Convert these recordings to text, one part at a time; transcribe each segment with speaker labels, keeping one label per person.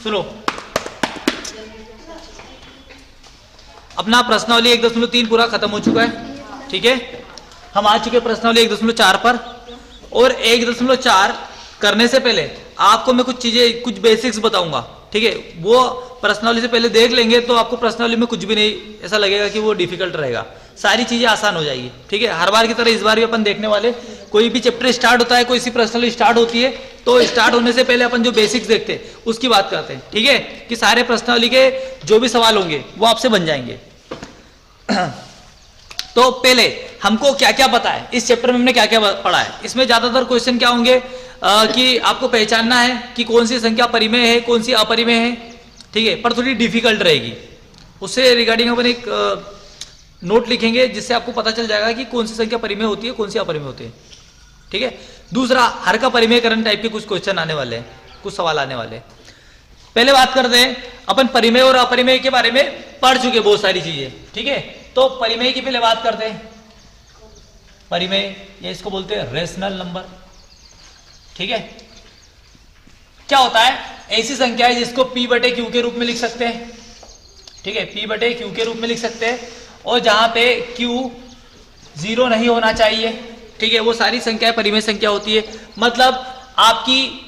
Speaker 1: सुनो, अपना प्रश्नावली 1.3 पूरा खत्म हो चुका है, ठीक है। हम आ चुके प्रश्नावली 1.4 पर, और 1.4 करने से पहले आपको मैं कुछ चीजें, कुछ बेसिक्स बताऊंगा, ठीक है। वो प्रश्नावली से पहले देख लेंगे तो आपको प्रश्नावली में कुछ भी नहीं ऐसा लगेगा कि वो डिफिकल्ट रहेगा, सारी चीजें आसान हो जाएगी, ठीक है। हर बार की तरह इस बार भी अपन देखने वाले, कोई भी चैप्टर स्टार्ट होता है, कोई सी प्रश्नावली स्टार्ट होती है तो स्टार्ट होने से पहले अपन जो बेसिक्स देखते हैं उसकी बात करते हैं, ठीक है, कि सारे प्रश्नावली के जो भी सवाल होंगे वो आपसे बन जाएंगे। तो पहले हमको क्या क्या पता है, इस चैप्टर में हमने क्या क्या पढ़ा है। इसमें ज्यादातर क्वेश्चन क्या होंगे कि आपको पहचानना है कि कौन सी संख्या परिमेय है, कौन सी अपरिमेय है, ठीक है, पर थोड़ी डिफिकल्ट रहेगी। उससे रिगार्डिंग अपन एक नोट लिखेंगे जिससे आपको पता चल जाएगा कि कौन सी संख्या परिमेय होती है, कौन सी अपरिमेय होती है, ठीक है। दूसरा, हर का परिमेयकरण टाइप के कुछ क्वेश्चन आने वाले हैं, कुछ सवाल आने वाले हैं। पहले बात करते हैं, अपन परिमेय और अपरिमेय के बारे में पढ़ चुके बहुत सारी चीजें, ठीक है। तो परिमेय की पहले बात करते हैं। परिमेय, या इसको बोलते हैं रेशनल नंबर, ठीक है। क्या होता है, ऐसी संख्या है जिसको p/q के रूप में लिख सकते हैं, ठीक है, p/q के रूप में लिख सकते हैं, और जहां पे q 0 नहीं होना चाहिए, ठीक है, वो सारी संख्याएं परिमेय संख्या होती है। मतलब आपकी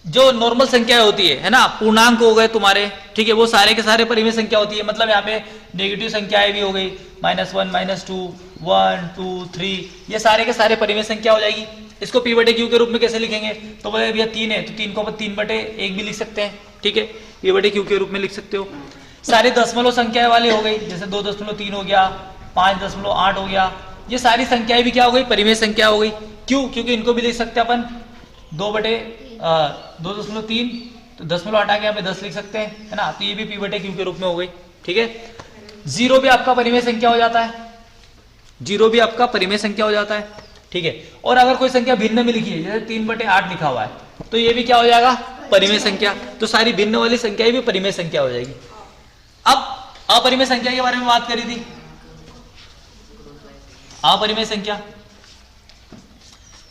Speaker 1: जो नॉर्मल संख्याएं होती है ना, पूर्णांक हो गए तुम्हारे, ठीक है, वो सारे के सारे परिमेय संख्या होती है। मतलब यहाँ पे नेगेटिव संख्याएं भी हो गई, -1, -2, 1, 2, 3, ये सारे के सारे परिमेय संख्या हो जाएगी। इसको p/q के रूप में कैसे लिखेंगे, तो भैया 3 है तो 3 को अपन 3/1 भी लिख सकते हैं, ठीक है, p/q के रूप में लिख सकते हो। सारे दशमलव संख्याएं वाली हो गई, जैसे 2.3 हो गया, 5.8 हो गया, ये सारी संख्याएं भी क्या हो गई, परिमेय संख्या हो गई। क्यों, क्योंकि इनको भी लिख सकते हैं अपन 2/3, तो दशमलव हटा के यहाँ पे 10 लिख सकते हैं, है ना, तो ये भी p/q के रूप में हो गई, ठीक है। 0 भी आपका परिमेय संख्या हो जाता है, 0 भी आपका परिमेय संख्या हो जाता है, ठीक है। और अगर कोई संख्या भिन्न में लिखी है, जैसे 3/8 लिखा हुआ है, तो ये भी क्या हो जाएगा, परिमेय संख्या। तो सारी भिन्न वाली संख्याएं भी परिमेय संख्या हो जाएगी। अब अपरिमेय संख्या के बारे में बात करी थी, अपरिमेय संख्या,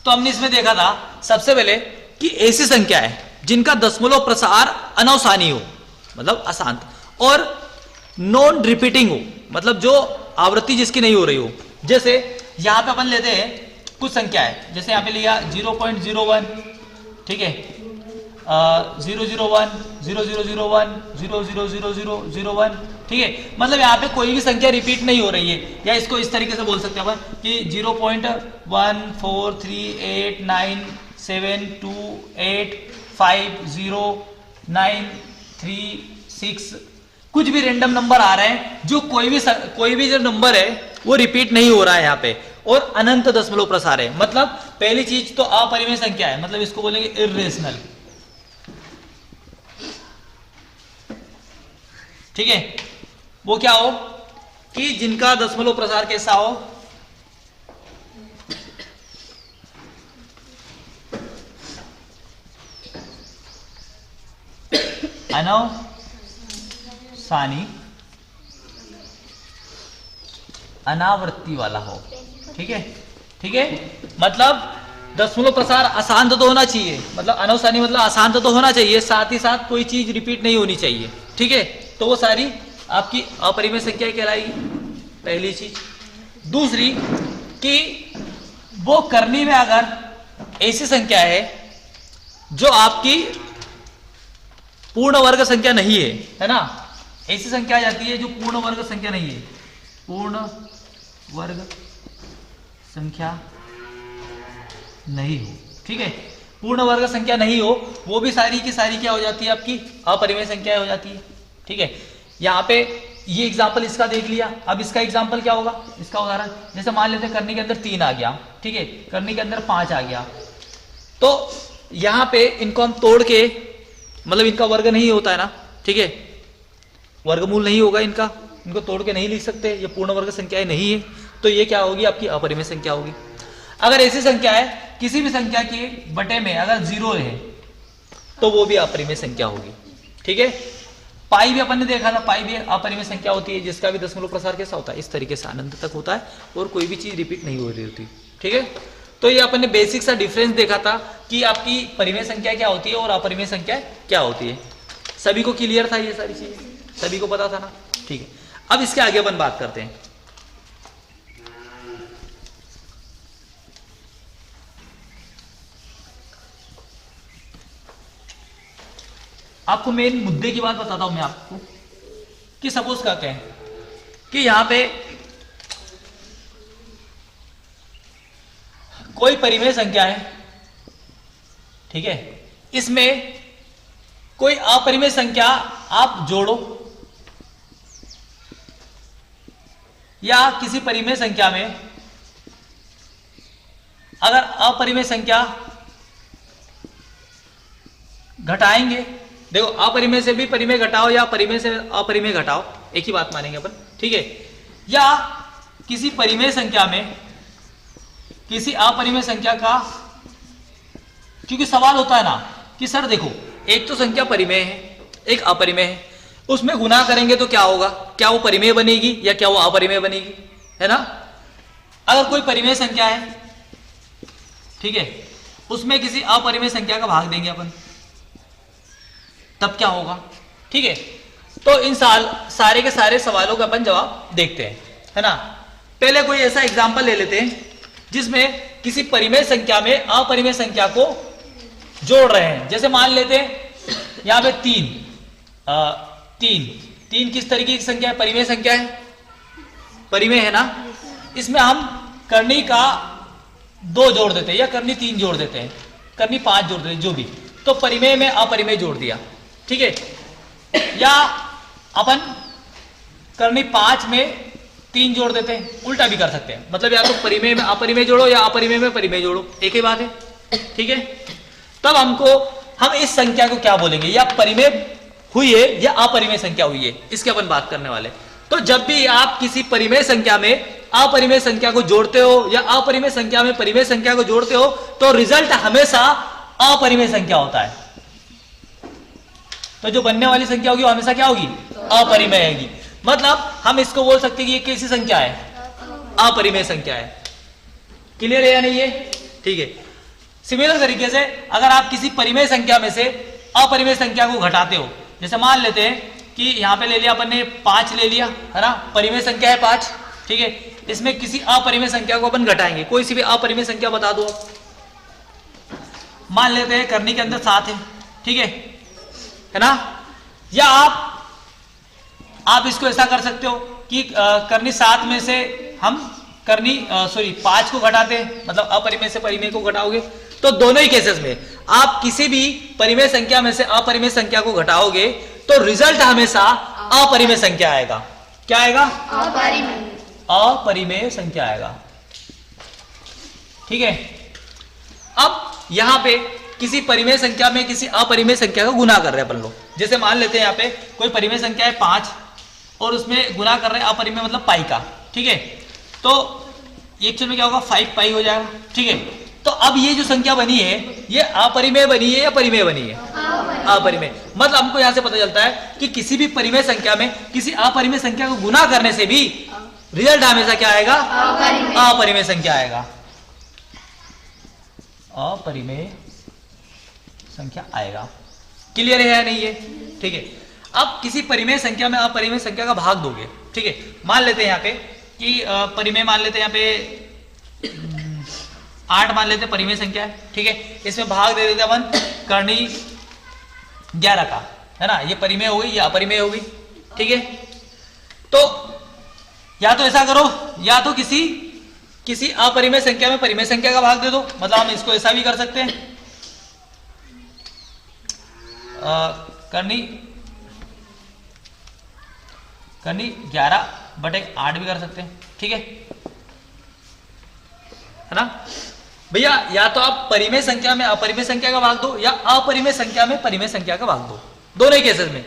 Speaker 1: तो हमने इसमें देखा था सबसे पहले कि ऐसी संख्या है जिनका दशमलव प्रसार अनवसानी हो, मतलब अशांत, और नॉन रिपीटिंग हो, मतलब जो आवृत्ति जिसकी नहीं हो रही हो। जैसे यहां पे अपन लेते हैं कुछ संख्या है, जैसे यहां पे लिया 0.01, ठीक है, 001, 0001, 000001, ठीक है। मतलब यहाँ पे कोई भी संख्या रिपीट नहीं हो रही है, या इसको इस तरीके से बोल सकते हैं अपन कि 0.1438950936, कुछ भी रेंडम नंबर आ रहे हैं, जो कोई भी जो नंबर है वो रिपीट नहीं हो रहा है यहाँ पे, और अनंत दशमलव प्रसार है। मतलब पहली चीज तो अपरिमेय संख्या है, मतलब इसको बोलेंगे इर्रेशनल, ठीक है। वो क्या हो कि जिनका दशमलव प्रसार कैसा हो, अनवसानी, अनावृत्ति वाला हो, ठीक है, ठीक है। मतलब दशमलव प्रसार अशांत तो होना चाहिए, मतलब अनवसानी मतलब अशांत तो होना चाहिए, साथ ही साथ कोई चीज रिपीट नहीं होनी चाहिए, ठीक है। तो वो सारी आपकी अपरिमेय संख्या कहलाएगी, पहली चीज। दूसरी कि वो करनी में अगर ऐसी संख्या है जो आपकी पूर्ण वर्ग संख्या नहीं है ना, ऐसी संख्या आ जाती है जो पूर्ण वर्ग संख्या नहीं है, पूर्ण वर्ग संख्या नहीं हो, ठीक है, पूर्ण वर्ग संख्या नहीं हो, वो भी सारी की सारी क्या हो जाती है, आपकी अपरिमेय संख्या हो जाती है, ठीक है। यहाँ पे ये एग्जाम्पल इसका देख लिया, अब इसका एग्जाम्पल क्या होगा, इसका उदाहरण जैसे मान लेते हैं करनी के अंदर 3 आ गया, ठीक है, करनी के अंदर 5 आ गया, तो यहाँ पे इनको हम तोड़ के, मतलब इनका वर्ग नहीं होता है ना, ठीक है, वर्गमूल नहीं होगा इनका, इनको तोड़ के नहीं लिख सकते, ये पूर्ण वर्ग संख्याएं नहीं है, तो ये क्या होगी, आपकी अपरिमेय संख्या होगी। अगर ऐसी संख्या है, किसी भी संख्या के बटे में अगर 0 है तो वो भी अपरिमेय संख्या होगी, ठीक है। पाई भी अपन ने देखा था, पाई भी अपरिमेय संख्या होती है, जिसका भी दशमलव प्रसार कैसा होता है, इस तरीके से अनंत तक होता है, और कोई भी चीज रिपीट नहीं हो रही होती, ठीक है। तो ये अपन ने बेसिक सा डिफरेंस देखा था कि आपकी परिमेय संख्या क्या होती है और अपरिमेय संख्या क्या होती है। सभी को क्लियर था ये सारी चीजें, सभी को पता था ना? ठीक है, अब इसके आगे अपन बात करते हैं। आपको मेन मुद्दे की बात बताता हूं मैं आपको कि सपोज करते हैं कि यहां पे कोई परिमेय संख्या है, ठीक है, इसमें कोई अपरिमेय संख्या आप जोड़ो या किसी परिमेय संख्या में अगर अपरिमेय संख्या घटाएंगे, देखो अपरिमेय से भी परिमेय घटाओ या परिमेय से अपरिमेय घटाओ, एक ही बात मानेंगे अपन, ठीक है, या किसी परिमेय संख्या में किसी अपरिमेय संख्या का, क्योंकि सवाल होता है ना कि सर देखो एक तो संख्या परिमेय है एक अपरिमेय है, उसमें गुना करेंगे तो क्या होगा, क्या वो परिमेय बनेगी या क्या वो अपरिमेय बनेगी, है ना? अगर कोई परिमेय संख्या है, ठीक है, उसमें किसी अपरिमेय संख्या का भाग देंगे अपन, तब क्या होगा? ठीक है, तो इन सारे के सारे सवालों का अपन जवाब देखते हैं, है ना? पहले कोई ऐसा एग्जांपल ले लेते हैं जिसमें किसी परिमेय संख्या में अपरिमेय संख्या को जोड़ रहे हैं। जैसे मान लेते हैं यहां पे तीन किस तरीके की संख्या है? परिमेय संख्या है, परिमेय है ना? इसमें हम करनी का 2 जोड़ देते हैं या करनी 3 जोड़ देते हैं, करनी 5 जोड़ देते हैं, जो भी, तो परिमेय में अपरिमेय जोड़ दिया, ठीक है, या अपन करनी 5 में 3 जोड़ देते हैं, उल्टा भी कर सकते हैं, मतलब या तो परिमेय में अपरिमेय जोड़ो या अपरिमेय में परिमेय जोड़ो, एक ही बात है, ठीक है। तब हम इस संख्या को क्या बोलेंगे, या परिमेय हुई है या अपरिमेय संख्या हुई है, इसके अपन बात करने वाले। तो जब भी आप किसी परिमेय संख्या में अपरिमेय संख्या को जोड़ते हो या अपरिमेय संख्या में परिमेय संख्या को जोड़ते हो तो रिजल्ट हमेशा अपरिमेय संख्या होता है। तो जो बनने वाली संख्या होगी वो हमेशा क्या होगी? अपरिमेय होगी। मतलब हम इसको बोल सकते हैं कि ये कैसी संख्या है? अपरिमेय संख्या है। क्लियर है या नहीं है? ठीक है। सिमिलर तरीके से अगर आप किसी परिमेय संख्या में से अपरिमेय संख्या को घटाते हो, जैसे मान लेते हैं कि यहां पे ले लिया अपन ने 5 ले लिया, है ना, परिमेय संख्या है 5, ठीक है, इसमें किसी अपरिमेय संख्या को अपन घटाएंगे, कोई सी भी अपरिमेय संख्या बता दो आप। मान लेते हैं करनी के अंदर 7 है, ठीक है ना, या आप इसको ऐसा कर सकते हो कि करनी 7 में से हम करनी 5 को घटाते हैं, मतलब अपरिमेय से परिमेय को घटाओगे, तो दोनों ही केसेस में आप किसी भी परिमेय संख्या में से अपरिमेय संख्या को घटाओगे तो रिजल्ट हमेशा अपरिमेय संख्या आएगा। क्या आएगा? अपरिमेय संख्या आएगा, ठीक है। अब यहां पे किसी परिमेय संख्या में किसी अपरिमेय संख्या का गुना कर रहे हैं अपन लोग। जैसे मान लेते हैं यहां पे कोई परिमेय संख्या है 5 और उसमें गुना कर रहे हैं अपरिमेय मतलब पाई का, ठीक है, तो एक्चुअल में क्या होगा? 5 पाई हो जाएगा, ठीक है। तो अब ये जो संख्या बनी है ये अपरिमेय बनी है या परिमेय बनी है? अपरिमेय। मतलब हमको यहां से पता चलता है कि किसी भी परिमेय संख्या में किसी अपरिमेय संख्या को गुना करने से भी रिजल्ट हमेशा क्या आएगा? अपरिमेय संख्या आएगा, अपरिमेय संख्या आएगा। क्लियर है या नहीं है? ठीक है। अब किसी परिमेय संख्या में अपरिमेय संख्या का भाग दोगे, ठीक है, मान लेते हैं यहाँ पे कि परिमेय मान लेते हैं यहाँ पे 8 मान लेते हैं परिमेय संख्या है, ठीक है, इसमें भाग दे देते अपन करनी 11 का, है ना, ये परिमेय हो गई या अपरिमेय हो गई, ठीक है। तो या तो ऐसा करो या तो किसी अपरिमेय संख्या में परिमेय संख्या का भाग दे दो, मतलब हम इसको ऐसा भी कर सकते हैं, करनी 11/8 भी कर सकते हैं, ठीक है ना भैया। या तो आप परिमेय संख्या में अपरिमेय संख्या का भाग दो या अपरिमेय संख्या में परिमेय संख्या का भाग दो, दोनों ही केसेस में।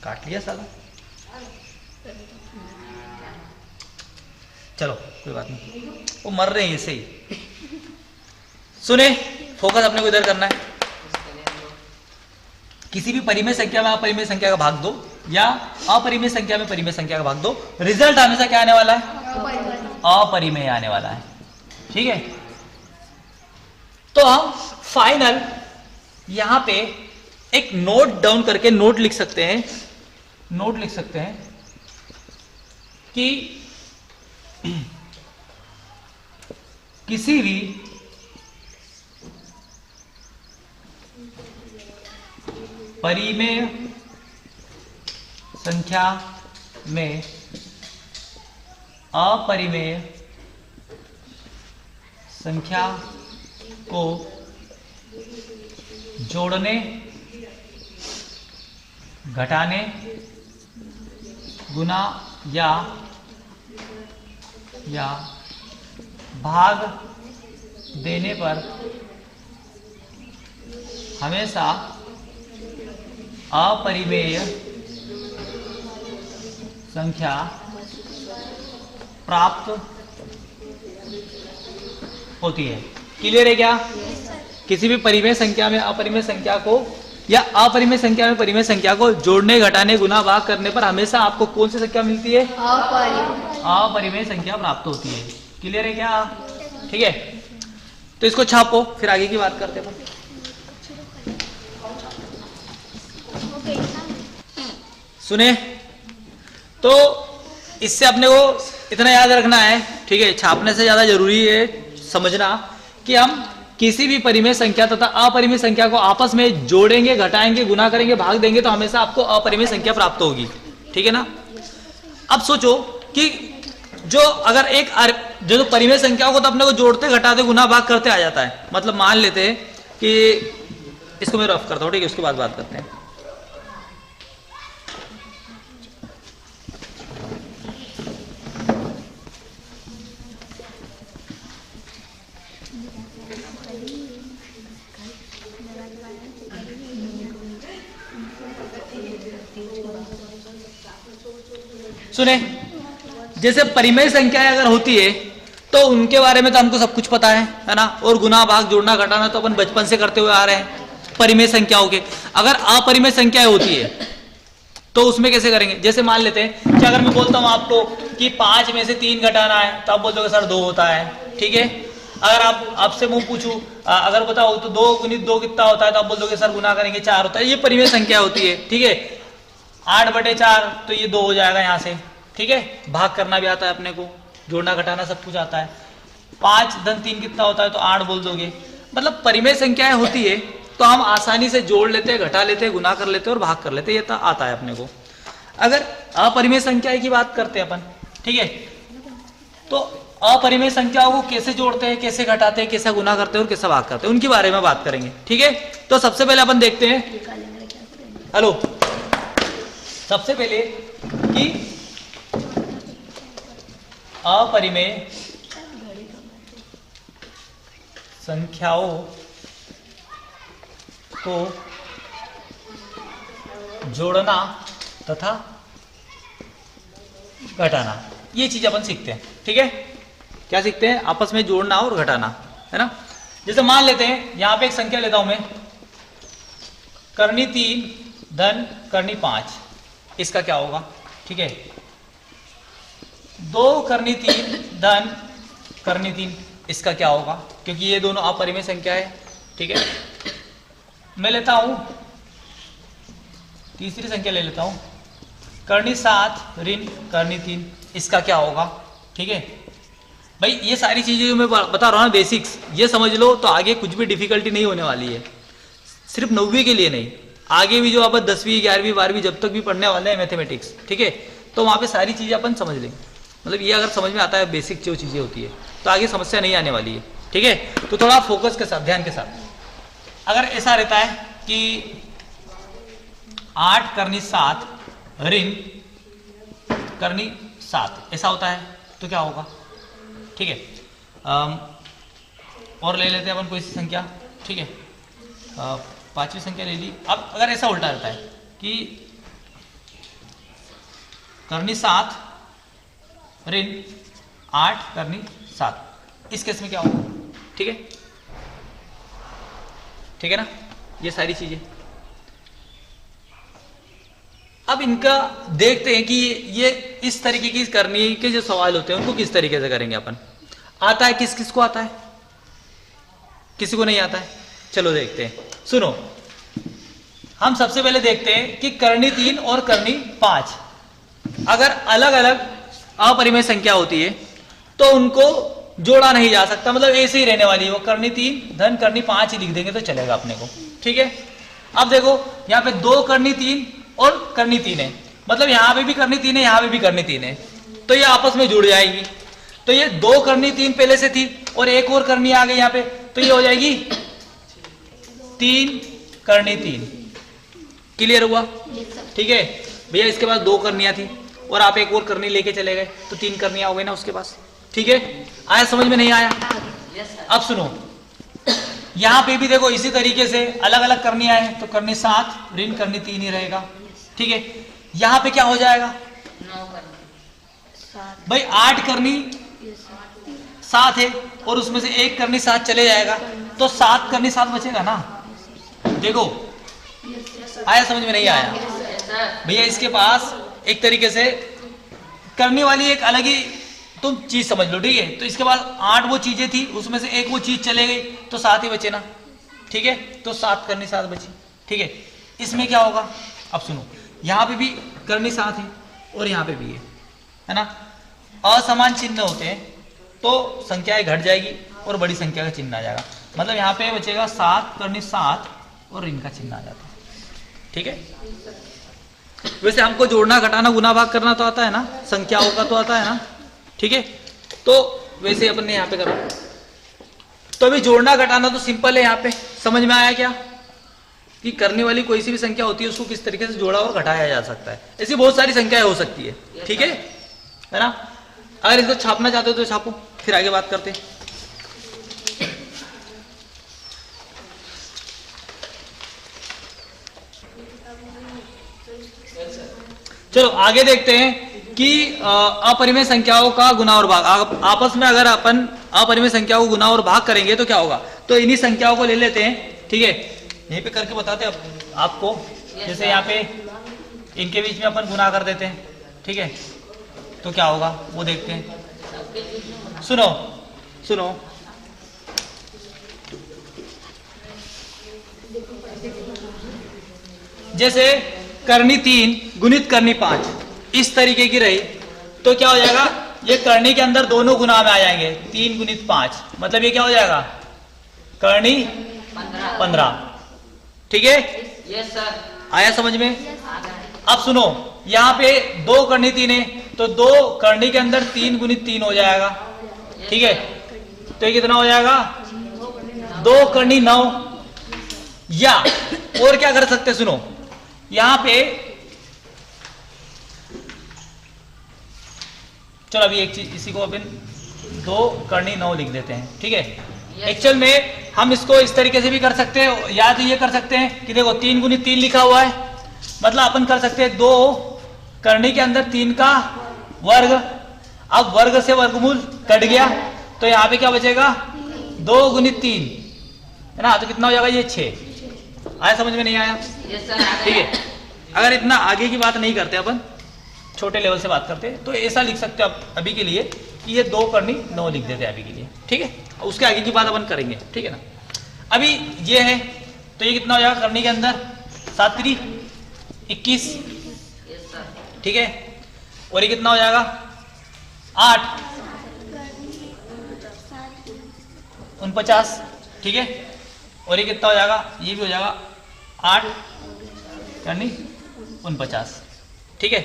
Speaker 1: काट लिया साला, चलो कोई बात नहीं, वो मर रहे हैं ऐसे ही। सुने, फोकस अपने को इधर करना है। किसी भी परिमेय संख्या में अपरिमेय संख्या का भाग दो या अपरिमेय संख्या में परिमेय संख्या का भाग दो, रिजल्ट हमेशा क्या आने वाला है? अपरिमेय आने वाला है। ठीक है। तो हम फाइनल यहां पे एक नोट डाउन करके नोट लिख सकते हैं, नोट लिख सकते हैं कि किसी भी परिमेय संख्या में अपरिमेय संख्या को जोड़ने, घटाने, गुना या भाग देने पर हमेशा अपरिमेय संख्या प्राप्त होती है। क्लियर है क्या? किसी भी परिमेय संख्या में अपरिमेय संख्या को या अपरिमेय संख्या में परिमेय संख्या को जोड़ने, घटाने, गुना, भाग करने पर हमेशा आपको कौन सी संख्या मिलती है? अपरिमेय संख्या प्राप्त होती है। क्लियर है क्या? ठीक है, तो इसको छापो, फिर आगे की बात करते हैं। सुने, तो इससे अपने को इतना याद रखना है, ठीक है, छापने से ज्यादा जरूरी है समझना कि हम किसी भी परिमेय संख्या तथा अपरिमेय संख्या को आपस में जोड़ेंगे, घटाएंगे, गुना करेंगे, भाग देंगे तो हमेशा आपको अपरिमेय संख्या प्राप्त होगी। ठीक है ना? अब सोचो कि जो अगर एक जो परिमेय संख्या को तो अपने को जोड़ते, घटाते, गुना, भाग करते आ जाता है। मतलब मान लेते हैं कि इसको मैं रफ करता हूं, ठीक है, उसके बाद बात करते हैं। सुने, जैसे परिमेय संख्याएं अगर होती है तो उनके बारे में तो हमको सब कुछ पता है ना, और गुना, भाग, जोड़ना, घटाना तो अपन बचपन से करते हुए आ रहे हैं परिमेय संख्याओं के। अगर अपरिमेय संख्याएं होती है तो उसमें कैसे करेंगे? जैसे मान लेते हैं कि अगर मैं बोलता हूं आपको कि 5 में से 3 घटाना है तो आप बोल दोगे सर 2 होता है। ठीक है, अगर आपसे मुंह पूछूं, अगर बताओ तो 2 गुणित 2 कितना होता है तो आप बोल दोगे सर गुना करेंगे 4 होता है। ये परिमेय संख्या होती है। ठीक है, 8/4 तो ये 2 हो जाएगा यहाँ से। ठीक है, भाग करना भी आता है अपने को, जोड़ना, घटाना सब कुछ आता है। 5 धन 3 कितना होता है तो 8 बोल दोगे। मतलब परिमेय संख्याएं होती है तो हम आसानी से जोड़ लेते हैं, घटा लेते हैं, गुना कर लेते हैं और भाग कर लेते हैं, ये तो आता है अपने को। अगर अपरिमेय संख्या की बात करते हैं अपन, ठीक है, तो अपरिमेय संख्याओं को कैसे जोड़ते हैं, कैसे घटाते हैं, कैसे गुना करते हैं और कैसे भाग करते हैं, उनके बारे में बात करेंगे। ठीक है, तो सबसे पहले अपन देखते हैं, हेलो, सबसे पहले कि अपरिमेय संख्याओं को जोड़ना तथा घटाना, ये चीज अपन सीखते हैं। ठीक है, क्या सीखते हैं? आपस में जोड़ना और घटाना, है ना। जैसे मान लेते हैं यहां पे एक संख्या लेता हूं मैं, करनी 3 धन करनी 5, इसका क्या होगा? ठीक है, 2 करनी 3 धन करनी 3, इसका क्या होगा? क्योंकि ये दोनों अपरिमेय संख्या है। ठीक है, मैं लेता हूं तीसरी संख्या ले लेता हूं, करनी 7 ऋण करनी 3, इसका क्या होगा? ठीक है भाई, ये सारी चीजें जो मैं बता रहा हूं ना, बेसिक्स, ये समझ लो तो आगे कुछ भी डिफिकल्टी नहीं होने वाली है। सिर्फ 9वीं के लिए नहीं, आगे भी जो आप 10वीं 11वीं 12वीं जब तक भी पढ़ने वाले हैं मैथमेटिक्स, ठीक है, तो वहां पे सारी चीजें अपन समझ लेंगे। मतलब ये अगर समझ में आता है बेसिक जो चीजें होती है तो आगे समस्या नहीं आने वाली है। ठीक है, तो थोड़ा फोकस के साथ, ध्यान के साथ। अगर ऐसा रहता है कि 8 करनी 7 ऋण करनी 7, ऐसा होता है तो क्या होगा? ठीक है, और ले लेते हैं अपन कोई सी संख्या। ठीक है, 5वीं संख्या ले ली। अब अगर ऐसा उल्टा रहता है कि करनी 7 ऋण 8 करनी 7, इस केस में क्या होगा? ठीक है, ठीक है ना, ये सारी चीजें। अब इनका देखते हैं कि ये इस तरीके की करनी के जो सवाल होते हैं उनको किस तरीके से करेंगे अपन। आता है? किस किस को आता है? किसी को नहीं आता है? चलो देखते हैं, सुनो। हम सबसे पहले देखते हैं कि करनी 3 और करनी 5 अगर अलग अलग अपरिमेय संख्या होती है तो उनको जोड़ा नहीं जा सकता, मतलब ऐसे ही रहने वाली है वो। करनी 3 धन करनी 5 ही लिख देंगे तो चलेगा अपने को, ठीक है। अब देखो यहाँ पे 2 करनी 3 और करनी 3 है, मतलब यहाँ पे भी करनी 3 है, यहाँ पे भी करनी 3 है, तो ये आपस में जुड़ जाएगी। तो ये 2 करनी 3 पहले से थी और एक और करनी आ गई यहाँ पे, तो ये हो जाएगी 3 करनी 3। क्लियर हुआ? ठीक है भैया। इसके पास 2 करनियां थी और आप एक और करनी लेके चले गए तो 3 करनियां हो गई ना उसके पास, ठीक है। आया समझ में? नहीं आया? अब सुनो, यहां पे भी देखो इसी तरीके से अलग अलग करनियां हैं, तो करनी 7 ऋण करनी 3 ही रहेगा, ठीक है। यहां पे क्या हो जाएगा भाई? 8 करनी 7 है और उसमें से एक करनी 7 चले जाएगा तो 7 करनी 7 बचेगा ना। देखो आया समझ में? नहीं आया भैया? इसके पास एक तरीके से करने वाली एक अलग ही तुम चीज समझ लो, ठीक है। तो इसके पास 8 वो चीजें थी, उसमें से एक वो चीज चले गई तो 7 ही बचे ना, ठीक है। तो 7 करनी 7 बची, ठीक है। इसमें क्या होगा? अब सुनो, यहाँ पे भी करनी 7 है और यहाँ पे भी है ना। असमान चिन्ह होते हैं तो संख्याएं घट जाएगी और बड़ी संख्या का चिन्ह आ जाएगा, मतलब यहाँ पे बचेगा 7 करनी 7 और ऋण का चिन्ह आ जाता है, ठीक है। वैसे हमको जोड़ना घटाना गुना भाग करना तो आता है ना, संख्याओं का तो आता है ना, ठीक है। तो वैसे अपन ने यहाँ पे करा, तो अभी जोड़ना घटाना तो सिंपल है। यहाँ पे समझ में आया क्या कि करने वाली कोई सी भी संख्या होती है उसको किस तरीके से जोड़ा और घटाया जा सकता है। ऐसी बहुत सारी संख्याएं हो सकती है, ठीक है ना। अगर इसको छापना चाहते हो तो छापो, फिर आगे बात करते हैं। चलो आगे देखते हैं कि अपरिमेय संख्याओं का गुना और भाग। आपस में अगर अपन अपरिमेय संख्याओं को गुना और भाग करेंगे तो क्या होगा? तो इन्हीं संख्याओं को ले लेते हैं, ठीक है। यहीं पे करके बताते हैं आपको। जैसे यहाँ पे इनके बीच में अपन गुना कर देते हैं, ठीक है। तो क्या होगा वो देखते हैं। सुनो सुनो, जैसे करनी 3 गुणित करनी 5 इस तरीके की रही तो क्या हो जाएगा? ये करनी के अंदर दोनों गुना में आ जाएंगे, 3 गुणित 5, मतलब ये क्या हो जाएगा? करनी 15, ठीक है।
Speaker 2: Yes sir.
Speaker 1: आया समझ में? अब सुनो, यहाँ पे 2 करनी 3 है तो 2 करनी के अंदर 3 गुणित 3 हो जाएगा, ठीक है। तो ये कितना हो जाएगा? 2 करनी 9। या और क्या कर सकते? सुनो, यहां पे चलो अभी एक चीज, इसी को अपन 2 करनी 9 लिख देते हैं, ठीक है। एक्चुअल में हम इसको इस तरीके से भी कर सकते हैं, या तो ये कर सकते हैं कि देखो 3 गुणित 3 लिखा हुआ है, मतलब अपन कर सकते हैं 2 करनी के अंदर 3 का वर्ग। अब वर्ग से वर्गमूल कट गया तो यहाँ पे क्या बचेगा? 2 गुणित 3 है ना, तो कितना हो जाएगा? ये 6। आया समझ में? नहीं आया? ठीक है। अगर इतना आगे की बात नहीं करते, अपन छोटे लेवल से बात करते तो ऐसा लिख सकते हो आप अभी के लिए कि ये 2 करनी 9 लिख देते हैं अभी के लिए, ठीक है। उसके आगे की बात अपन करेंगे, ठीक है ना। अभी ये है तो ये कितना हो जाएगा? करनी के अंदर 7 3 21, ठीक है। और ये कितना हो जाएगा? 8 49, ठीक है। और ये कितना हो जाएगा? ये भी हो जाएगा 8 यानी 49, ठीक है।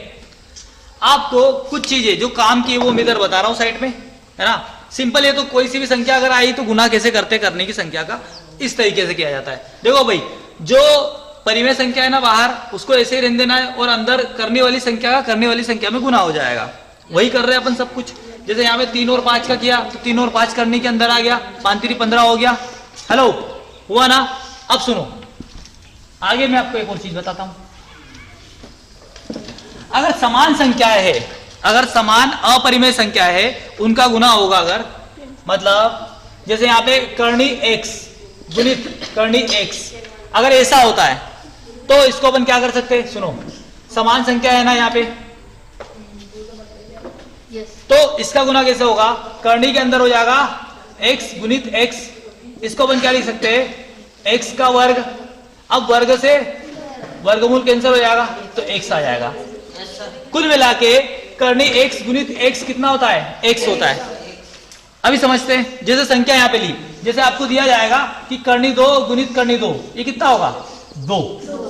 Speaker 1: आपको कुछ चीजें जो काम की है वो मैं इधर बता रहा हूं साइड में, है ना। सिंपल है, तो कोई सी भी संख्या अगर आई तो गुना कैसे करते, करने की संख्या का इस तरीके से किया जाता है। देखो भाई, जो परिमेय संख्या है ना बाहर, उसको ऐसे ही रहने देना है और अंदर करने वाली संख्या का करने वाली संख्या में गुना हो जाएगा। वही कर रहे हैं अपन सब कुछ। जैसे यहाँ पे 3 और 5 का किया तो 3 और 5 करने के अंदर आ गया, 5 3 15 हो गया। हेलो, हुआ ना? अब सुनो, आगे मैं आपको एक और चीज बताता हूं। अगर समान संख्याएं है, अगर समान अपरिमेय संख्या है, उनका गुना होगा अगर, मतलब जैसे यहाँ पे करनी x गुणित करनी x, अगर ऐसा होता है तो इसको अपन क्या कर सकते हैं? सुनो, समान संख्या है ना यहाँ पे, तो इसका गुना कैसे होगा, करनी के अंदर हो जाएगा x गुणित x, इसको अपन क्या लिख सकते हैं x का वर्ग, अब वर्ग से वर्गमूल कैंसिल हो जाएगा तो x आ जाएगा। कुल मिला के करनी x गुणित x कितना होता है, x होता है। अभी समझते हैं, जैसे संख्या यहाँ पे ली, जैसे आपको दिया जाएगा कि करनी 2 गुणित करनी 2, ये कितना होगा 2,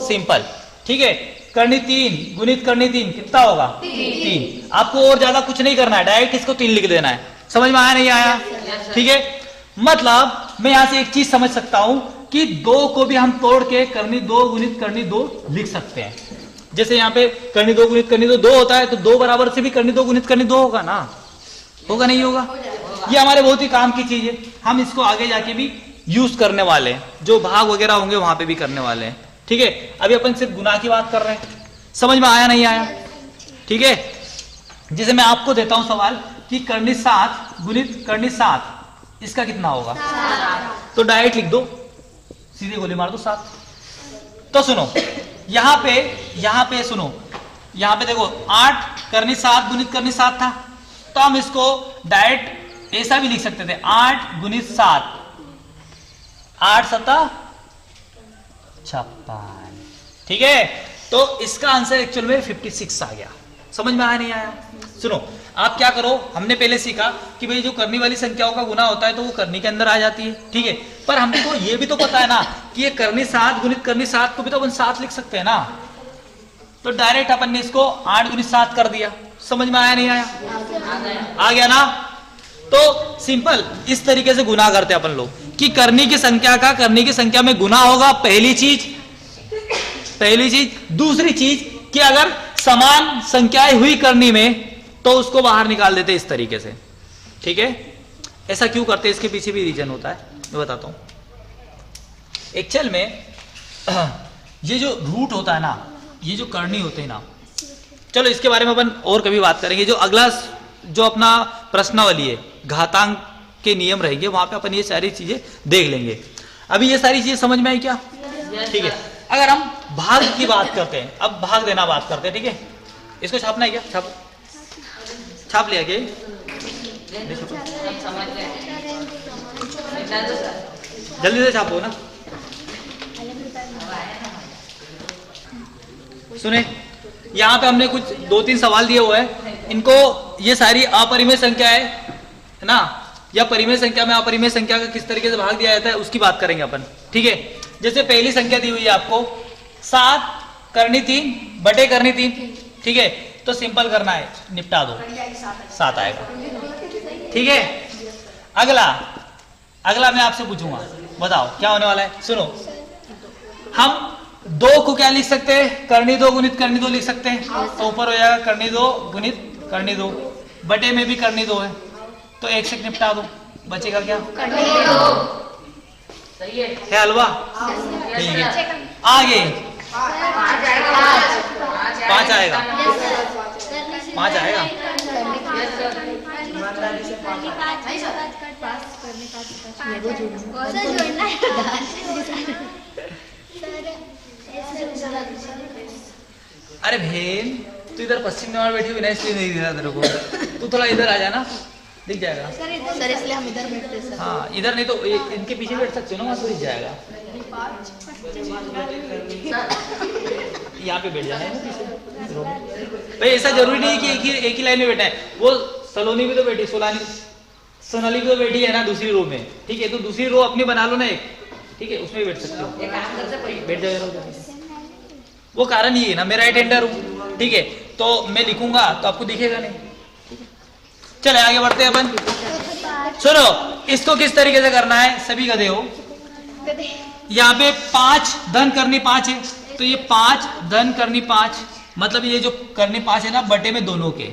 Speaker 1: सिंपल, ठीक है। करनी 3 गुणित करनी 3 कितना होगा 3। आपको और ज्यादा कुछ नहीं करना है, डायरेक्ट इसको 3 लिख देना है। समझ में आया नहीं आया, ठीक है। मतलब मैं यहां से एक चीज समझ सकता हूं कि 2 को भी हम तोड़ के करनी 2 गुणित करनी 2 लिख सकते हैं। जैसे यहाँ पे करनी 2 गुणित करनी 2 होता है, तो 2 बराबर से भी करनी 2 गुणित करनी 2 होगा ना, होगा नहीं होगा। ये हमारे बहुत ही काम की चीज है, हम इसको आगे जाके भी यूज करने वाले हैं, जो भाग वगैरह होंगे वहां पे भी करने वाले हैं, ठीक है। अभी अपन सिर्फ गुना की बात कर रहे हैं, समझ में आया नहीं आया, ठीक है। जैसे मैं आपको देता हूं सवाल कि करनी 7 गुणित करनी 7, इसका कितना होगा, तो डायरेक्ट लिख दो, सीधे गोली मार दो 7। तो सुनो यहां पे सुनो, यहां पे देखो 8 करनी 7 गुणित करनी 7 था, तो हम इसको डायरेक्ट ऐसा भी लिख सकते थे 8 गुणित 7, 8 सता 56, ठीक है। तो इसका आंसर एक्चुअल में 56 आ गया। समझ में आया नहीं आया। सुनो आप क्या करो, हमने पहले सीखा कि भाई जो करनी वाली संख्याओं का गुना होता है तो वो करनी के अंदर आ जाती है, ठीक है। पर हमको ये भी तो पता है ना कि ये करनी 7 गुणित करनी 7 को भी तो अपन 7 लिख सकते हैं ना, तो डायरेक्ट अपन ने इसको 8 गुणित 7 कर दिया। समझ में आया नहीं आया, आ गया ना। तो सिंपल इस तरीके से गुना करते हैं अपन लोग कि करनी की संख्या का करनी की संख्या में गुना होगा, पहली चीज। दूसरी चीज कि अगर समान संख्याएं हुई करनी में तो उसको बाहर निकाल देते इस तरीके से, ठीक है। ऐसा क्यों करते हैं, इसके पीछे भी रीजन होता है, मैं बताता हूं। एक्चुअल में ये जो रूट होता है ना, ये जो करनी होते हैं ना, चलो इसके बारे में अपन और कभी बात करेंगे। जो अगला जो अपना प्रश्नावली है, घातांक के नियम रहेंगे, वहां पे अपन ये सारी चीजें देख लेंगे। अभी ये सारी चीजें समझ में आई क्या, ठीक है। अगर हम भाग की बात करते हैं, अब भाग देना बात करते हैं, ठीक है। इसको छापना है क्या, छाप लिया क्या, जल्दी से छापो ना। सुने यहाँ पे हमने कुछ 2-3 सवाल दिए हुए हैं, इनको ये सारी अपरिमेय संख्या है ना, या परिमेय संख्या में अपरिमेय संख्या का किस तरीके से भाग दिया जाता है उसकी बात करेंगे अपन, ठीक है। जैसे पहली संख्या दी हुई है आपको 7 करनी 3 बटे करनी 3, ठीक है। तो सिंपल करना है, निपटा दो, 7 आएगा, ठीक है। अगला मैं आपसे पूछूंगा, बताओ क्या होने वाला है। सुनो हम 2 को क्या लिख सकते हैं, करनी 2 गुणित करनी 2 लिख सकते हैं, तो ऊपर हो जाएगा करनी 2 गुणित करनी 2, बटे में भी करनी 2 है, तो 1 से निपटा दो, बचेगा क्या, है हलवा, ठीक है। आगे 5 आएगा, 5 आएगा, अरे बहन तू इधर पश्चिम बंगाल बैठी हुई ना, इसलिए नहीं दिख रहा तेरे को, तू थोड़ा इधर आ जाना, दिख जाएगा
Speaker 2: सर, इसलिए हम इधर बैठते हैं।
Speaker 1: हाँ इधर नहीं तो इनके पीछे बैठ सकते हो ना, वहां तो दिख जाएगा, यहाँ पे बैठ जाना है ना पीछे। भाई ऐसा जरूरी नहीं है कि एक ही लाइन में बैठा है, वो सलोनी भी तो बैठी, सोनाली भी तो बैठी है ना दूसरी रो में, ठीक है। तो दूसरी रो अपनी बना लो ना एक, ठीक है, उसमें बैठ सकते हो, बैठ जाओ। वो कारण ये है ना, मैं राइट हैंडर हूँ, ठीक है, तो मैं लिखूंगा तो आपको दिखेगा नहीं। चले आगे बढ़ते हैं अपन। सुनो इसको किस तरीके से करना है, सभी गधे हो। यहाँ पे 5 धन करनी 5 है, तो ये 5 धन करनी 5, मतलब ये जो करनी 5 है ना बटे में दोनों के,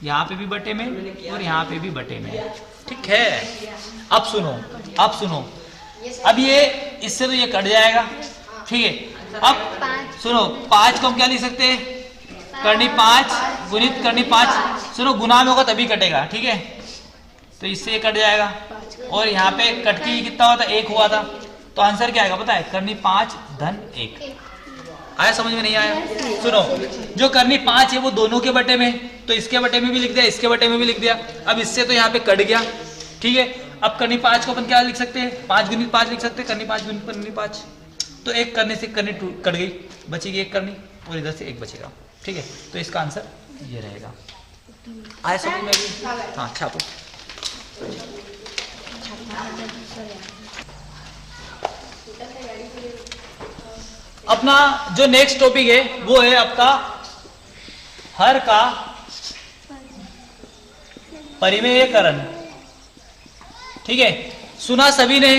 Speaker 1: यहाँ पे भी बटे में और यहाँ पे भी बटे में, ठीक है। अब सुनो अब ये इससे तो ये कट जाएगा, ठीक है। अब सुनो 5 को हम क्या लिख सकते हैं, करनी 5 गुणित करनी 5, सुनो गुना में होगा तभी कटेगा, ठीक है। तो इससे कट जाएगा, और यहाँ पे कटकी कितना हुआ था, 1 हुआ था, तो आंसर क्या आएगा पता है, करनी 5 धन 1 आया समझ में नहीं आया? सुनो, जो करनी 5 है वो दोनों के बटे में, तो इसके बटे में भी लिख दिया, इसके बटे में भी लिख दिया। अब इससे तो यहाँ पे कट गया, ठीक है। अब करनी 5 को अपन क्या लिख सकते हैं? 5 गुणित 5 लिख सकते हैं, करनी 5 गुणित करनी 5। तो एक करने से करनी कट गई, बचेगी एक करनी और इधर से एक बचेगा, ठीक है। तो इसका आंसर ये रहेगा। आया समझ में? हाँ, छापो। अपना जो नेक्स्ट टॉपिक है वो है आपका हर का परिमेयकरण, ठीक है। सुना सभी ने,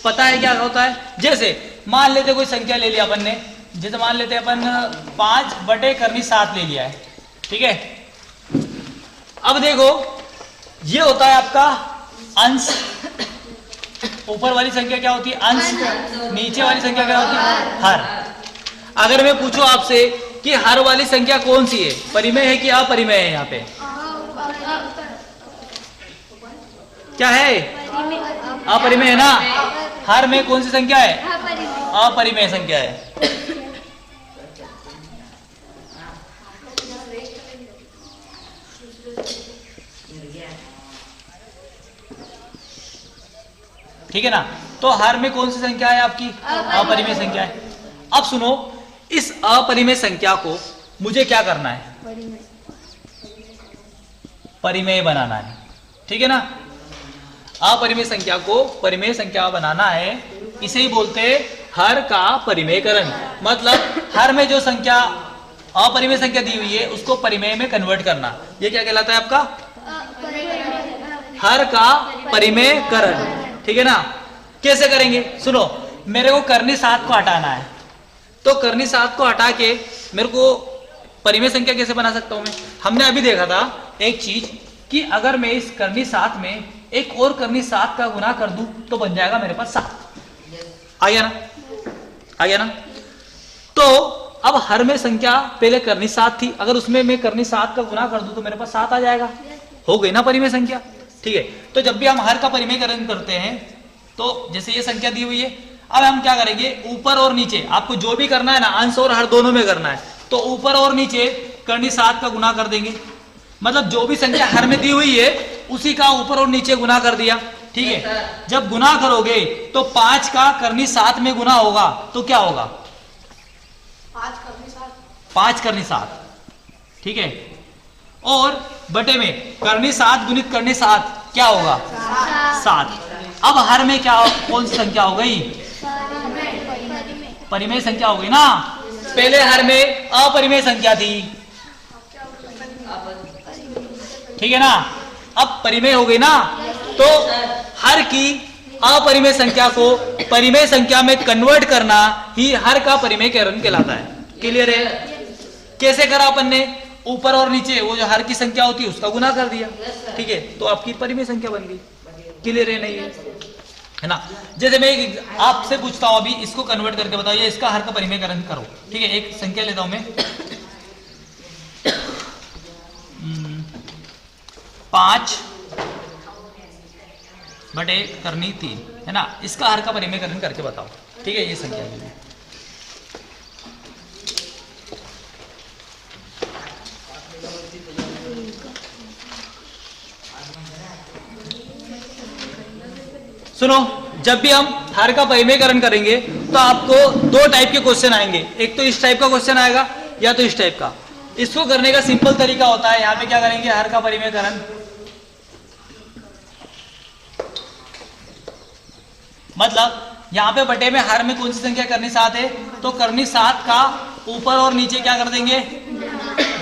Speaker 1: पता है क्या होता है? जैसे मान लेते कोई संख्या ले लिया अपन ने, जैसे मान लेते अपन 5 बटे करनी 7 ले लिया है, ठीक है। अब देखो ये होता है आपका अंश, ऊपर वाली संख्या क्या होती है? अंश, नीचे वाली संख्या क्या होती है? हर। अगर मैं पूछूं आपसे कि हर वाली संख्या कौन सी है, परिमेय है कि अपरिमेय है? यहाँ पे क्या है? अपरिमेय है ना। हर में कौन सी संख्या है? अपरिमेय संख्या है। ठीक है ना। तो हर में कौन सी संख्या है आपकी? अपरिमेय संख्या है। अब सुनो, इस अपरिमेय संख्या को मुझे क्या करना है? परिमेय बनाना है, ठीक है ना। अपरिमेय संख्या को परिमेय संख्या बनाना है, इसे ही बोलते हैं हर का परिमेयकरण। मतलब हर में जो संख्या अपरिमेय संख्या दी हुई है उसको परिमेय में कन्वर्ट करना, ये क्या कहलाता है आपका? हर का परिमेयकरण, ठीक है ना। कैसे करेंगे? सुनो, मेरे को करनी 7 को हटाना है, तो करनी 7 को हटा के मेरे को परिमेय संख्या कैसे बना सकता हूं मैं? हमने अभी देखा था एक चीज कि अगर मैं इस करनी 7 में एक और करनी 7 का गुना कर दूं तो बन जाएगा मेरे पास 7। आ गया ना? आ गया ना? तो अब हर में संख्या पहले करनी 7 थी, अगर उसमें मैं करनी 7 का गुना कर दूं तो मेरे पास 7 आ जाएगा। हो गई ना परिमेय संख्या, ठीक है। तो जब भी हम हर का परिमेयकरण करते हैं, तो जैसे ये संख्या दी हुई है, अब हम क्या करेंगे? ऊपर और नीचे आपको जो भी करना है ना, अंश और हर दोनों में करना है, तो ऊपर और नीचे करनी 7 का गुना कर देंगे। मतलब जो भी संख्या हर में दी हुई है उसी का ऊपर और नीचे गुना कर दिया, ठीक है। जब गुना करोगे तो 5 का करनी 7 में गुना होगा तो क्या होगा? 5 करनी 7, ठीक है। और बटे में करनी 7 गुणित करनी 7 क्या होगा? 7। अब हर में क्या, कौन सी संख्या हो गई? परिमेय संख्या हो गई ना। पहले हर में अपरिमेय संख्या थी, ठीक है ना। अब परिमेय हो गई ना, तो हर की अपरिमेय संख्या को परिमेय संख्या में कन्वर्ट करना ही हर का परिमेयकरण कहलाता है। क्लियर है? कैसे करा अपन ने? ऊपर और नीचे वो जो हर की संख्या होती है उसका गुना कर दिया, ठीक है, तो आपकी परिमेय संख्या बन गई। क्लियर है? नहीं है ना। जैसे मैं आपसे पूछता हूं अभी, इसको कन्वर्ट करके बताइए, इसका हर का परिमेयकरण करो, ठीक है। एक संख्या लेता हूं मैं, 5 बटे करनी 3, है ना। इसका हर का परिमेयकरण करके बताओ, ठीक है। ये संख्या है। सुनो, जब भी हम हर का परिमेयकरण करेंगे तो आपको 2 टाइप के क्वेश्चन आएंगे। एक तो इस टाइप का क्वेश्चन आएगा या तो इस टाइप का। इसको करने का सिंपल तरीका होता है, यहाँ पे क्या करेंगे? हर का परिमेयकरण, मतलब यहाँ पे बटे में हर में कौन सी संख्या करनी 7 है, तो करनी 7 का ऊपर और नीचे क्या कर देंगे?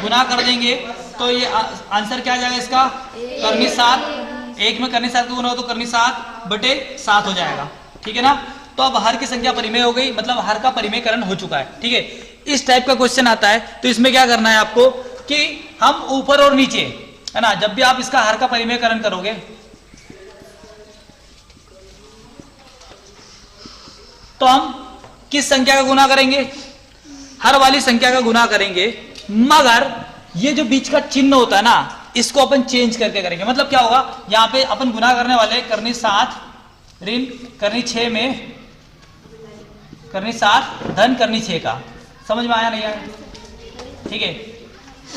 Speaker 1: गुना कर देंगे। तो ये आंसर क्या आ जाएगा इसका? करनी 7, एक में करनी 7 का गुना हो तो करनी 7 बटे 7 हो जाएगा, ठीक है ना। तो अब हर की संख्या परिमेय हो गई, मतलब हर का परिमेयकरण हो चुका है, ठीक है। इस टाइप का क्वेश्चन आता है तो इसमें क्या करना है आपको कि हम ऊपर और नीचे, है ना, जब भी आप इसका हर का परिमेयकरण करोगे तो हम किस संख्या का गुना करेंगे? हर वाली संख्या का गुना करेंगे, मगर ये जो बीच का चिन्ह होता है ना, इसको अपन चेंज करके करेंगे। मतलब क्या होगा? यहाँ पे अपन गुना करने वाले करनी 7 ऋण करनी 6 में करनी 7 धन करनी 6 का, समझ में आया नहीं आया? ठीक है,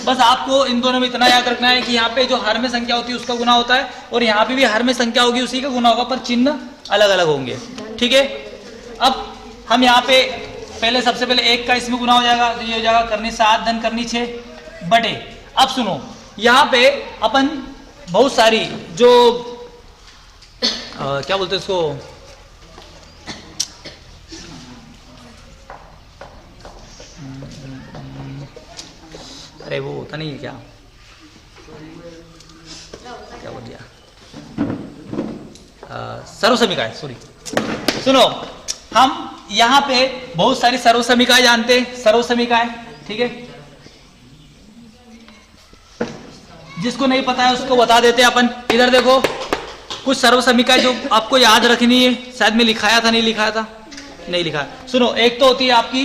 Speaker 1: बस आपको इन दोनों में इतना याद रखना है कि यहाँ पे जो हर में संख्या होती है उसका गुना होता है, और यहाँ पे भी हर में संख्या होगी उसी का गुना होगा, पर चिन्ह अलग अलग होंगे। ठीक है, अब हम यहाँ पे पहले सबसे पहले 1 का इसमें गुना हो जाएगा, तो ये हो जाएगा करनी 7 धन करनी 6 बटे। अब सुनो, यहाँ पे अपन बहुत सारी जो क्या बोलते हैं उसको, अरे वो होता नहीं है क्या बोल दिया, सर्वसमीकाएं, सॉरी। सुनो, हम यहाँ पे बहुत सारी सर्वसमीकाएं जानते हैं, सर्वसमीकाएं। ठीक है, जिसको नहीं पता है उसको बता देते हैं अपन। इधर देखो कुछ सर्वसमीकाएं जो आपको याद रखनी है, शायद मैं लिखाया था, नहीं लिखाया था, नहीं लिखा। सुनो, एक तो होती है आपकी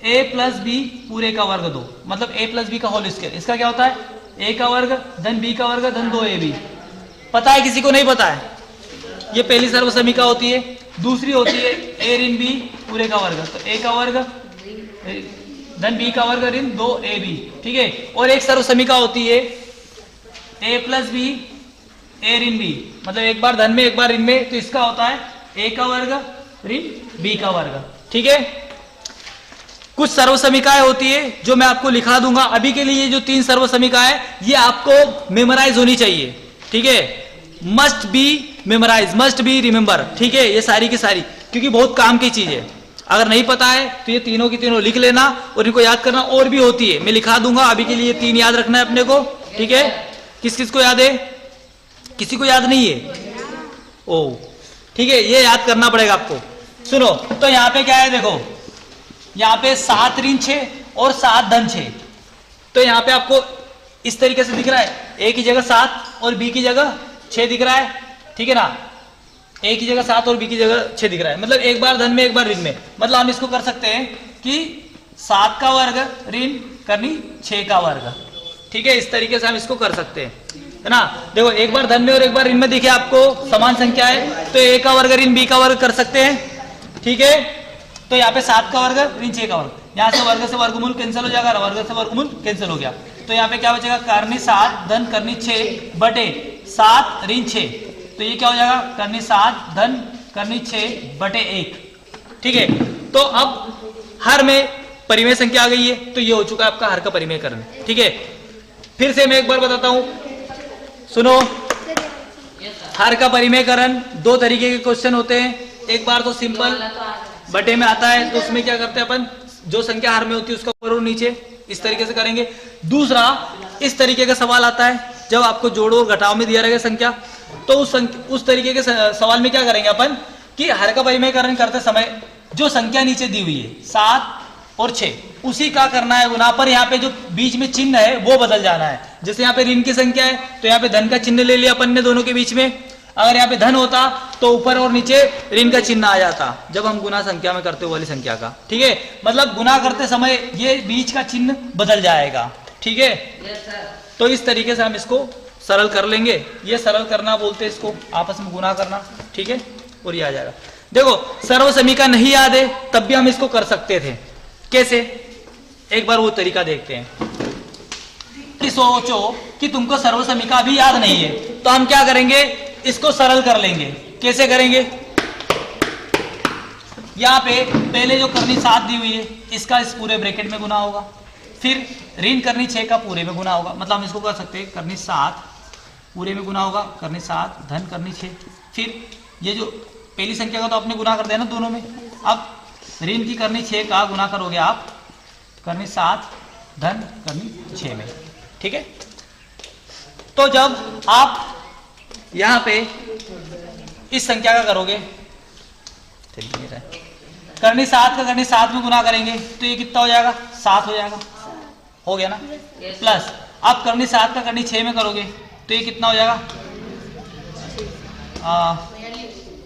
Speaker 1: a प्लस बी पूरे का वर्ग 2, मतलब a प्लस बी का होल स्क्वायर। इसका क्या होता है, a का वर्ग धन b का वर्ग धन 2ab। पता है किसी को नहीं पता है? ये पहली सर्वसमीका होती है। दूसरी होती है a ऋण b पूरे का वर्ग, तो a का वर्ग धन b का वर्ग ऋण 2ab। ठीक है, और एक सर्वसमीका होती है a प्लस बी a ऋण b, मतलब एक बार धन में एक बार ऋण में, तो इसका होता है a का वर्ग ऋण b का वर्ग। ठीक है, कुछ सर्वसमीकाएं होती है जो मैं आपको लिखा दूंगा। अभी के लिए जो 3 सर्वसमीकाएं ये आपको मेमोराइज होनी चाहिए। ठीक है, must be memorize, must be remember. ठीक है, ये सारी की सारी, क्योंकि बहुत काम की चीज है। अगर नहीं पता है तो ये तीनों की तीनों लिख लेना और इनको याद करना। और भी होती है, मैं लिखा दूंगा। अभी के लिए 3 याद रखना है अपने को। ठीक है, किस किस को याद है? किसी को याद नहीं है? ओ ठीक है, ये याद करना पड़ेगा आपको। सुनो, तो यहाँ पे क्या है, देखो यहाँ पे 7 ऋण 6 और 7 धन 6। तो यहाँ पे आपको इस तरीके से दिख रहा है, a की जगह 7 और b की जगह 6 दिख रहा है। ठीक है ना, a की जगह 7 और b की जगह 6 दिख रहा है, मतलब एक बार धन में एक बार ऋण में। मतलब हम इसको कर सकते हैं कि 7 का वर्ग ऋण करनी 6 का वर्ग। ठीक है, इस तरीके से हम इसको कर सकते हैं, है ना। देखो, एक बार धन में और एक बार ऋण में दिखे आपको समान संख्या है, तो a का वर्ग ऋण b का वर्ग कर सकते हैं। ठीक है, तो यहाँ पे 7 का वर्ग ऋण 6 का वर्ग, यहाँ से वर्ग से वर्गमूल कैंसिल हो जाएगा, वर्ग से वर्गमूल कैंसिल हो गया। तो यहाँ पे क्या बचेगा, करनी 7 धन करनी 6 बटे 7 ऋण 6। तो ये क्या हो जाएगा, करनी 7 धन करनी 6 बटे 1। ठीक है, तो अब हर में परिमेय संख्या आ गई है, तो ये हो चुका है आपका हर का परिमेयकरण। ठीक है, फिर से मैं एक बार बताता हूं, सुनो। हर का परिमेयकरण 2 तरीके के क्वेश्चन होते हैं। एक बार तो सिंपल बटे में आता है, तो उसमें क्या करते हैं अपन, जो संख्या हर में होती है उसका ऊपर और नीचे इस तरीके से करेंगे। दूसरा इस तरीके का सवाल आता है, जब आपको जोड़ो और घटाव में दिया रहेगा संख्या, तो उस तरीके के सवाल में क्या करेंगे अपन कि हर का परिमेयकरण करते समय जो संख्या नीचे दी हुई है 7 और 6, उसी का करना है गुना, पर यहाँ पे जो बीच में चिन्ह है वो बदल जाना है। जैसे यहाँ पे ऋण की संख्या है, तो यहाँ पे धन का चिन्ह ले लिया अपन ने दोनों के बीच में। अगर यहाँ पे धन होता तो ऊपर और नीचे ऋण का चिन्ह आ जाता, जब हम गुना संख्या में करते वाली संख्या का। ठीक है, मतलब गुना करते समय ये बीच का चिन्ह बदल जाएगा। ठीक है, तो इस तरीके से हम इसको सरल कर लेंगे। ये सरल करना बोलते हैं इसको, आपस में गुना करना। ठीक है, और ये आ जाएगा। देखो, सर्वसमीका नहीं याद है तब भी हम इसको कर सकते थे। कैसे, एक बार वो तरीका देखते हैं। कि सोचो कि तुमको सर्वसमीका भी याद नहीं है, तो हम क्या करेंगे, इसको सरल कर लेंगे। कैसे करेंगे, यहाँ पे पहले जो करनी 7 दी हुई है, इसका इस पूरे ब्रैकेट में गुना होगा, फिर ऋण करनी 6 का पूरे में गुना होगा। मतलब हम इसको कर सकते हैं, करनी 7 पूरे में गुना होगा, करनी 7 धन करनी 6। फिर ये जो पहली संख्या का तो आपने गुना कर दिया ना दोनों में, अब ऋण की करनी 6 का गुना करोगे आप करनी 7 धन करनी 6 में। ठीक है, तो जब आप यहाँ पे इस संख्या का करोगे, करनी 7 का करनी 7 में गुना करेंगे, तो ये कितना हो जाएगा, 7 हो जाएगा। हो गया ना, प्लस अब करनी 7 का करनी 6 में करोगे, तो ये कितना हो जाएगा,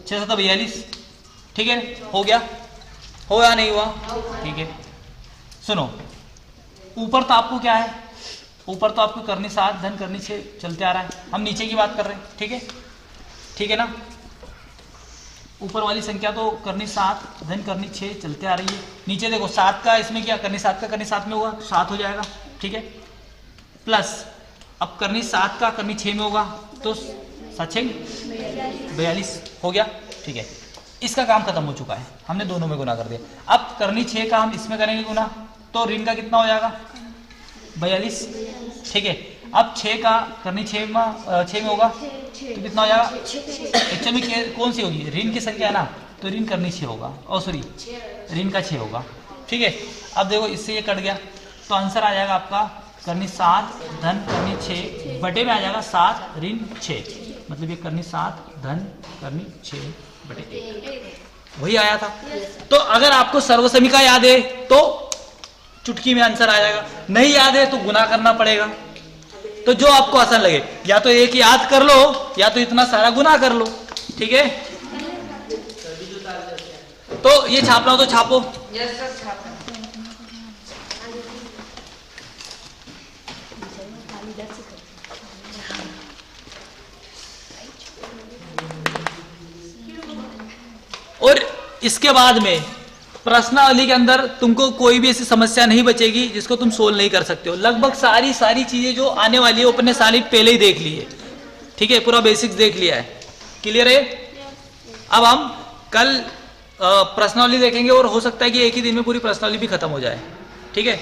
Speaker 1: 6 7 42। ठीक है, हो गया, हो या नहीं हुआ? ठीक है, सुनो, ऊपर तो आपको क्या है, ऊपर तो आपको करनी 7 धन करनी 6 चलते आ रहा है। हम नीचे की बात कर रहे हैं। ठीक है, ठीक है ना। ऊपर वाली संख्या तो करनी 7 धन करनी 6 चलते आ रही है। नीचे देखो 7 का इसमें क्या करनी 7 का करनी 7 में होगा 7 हो जाएगा, ठीक है। प्लस अब करनी 7 का करनी 6 में होगा तो 7 6 42 हो गया, ठीक है। इसका काम खत्म हो चुका है, हमने दोनों में गुना कर दिया। अब करनी 6 का हम इसमें करेंगे गुना, तो ऋण का कितना हो जाएगा 42, ठीक है। अब 6 का करनी 6 में होगा तो कितना हो जाएगा, एक्चुअल में कौन सी होगी ऋण की संख्या है ना, तो ऋण करनी 6 होगा, और सॉरी ऋण का 6 होगा, ठीक है। अब देखो इससे ये कट गया तो आंसर आ जाएगा आपका करनी 7 धन करनी 6 बटे में आ जाएगा 7 ऋण 6, मतलब ये करनी 7 धन करनी 6 बटे 1 वही आया था। तो अगर आपको सर्वसमीका याद है तो चुटकी में आंसर आ जाएगा, नहीं याद है तो गुना करना पड़ेगा। तो जो आपको आसान लगे, या तो एक याद कर लो या तो इतना सारा गुना कर लो, ठीक है। तो ये छापना हो तो छापो। और इसके बाद में प्रश्नावली के अंदर तुमको कोई भी ऐसी समस्या नहीं बचेगी जिसको तुम सोल्व नहीं कर सकते हो। लगभग सारी चीजें जो आने वाली है वो अपने सारी पहले ही देख ली है, ठीक है, पूरा बेसिक्स देख लिया है, क्लियर है। अब हम कल प्रश्नावली देखेंगे और हो सकता है कि एक ही दिन में पूरी प्रश्नावली भी खत्म हो जाए, ठीक है।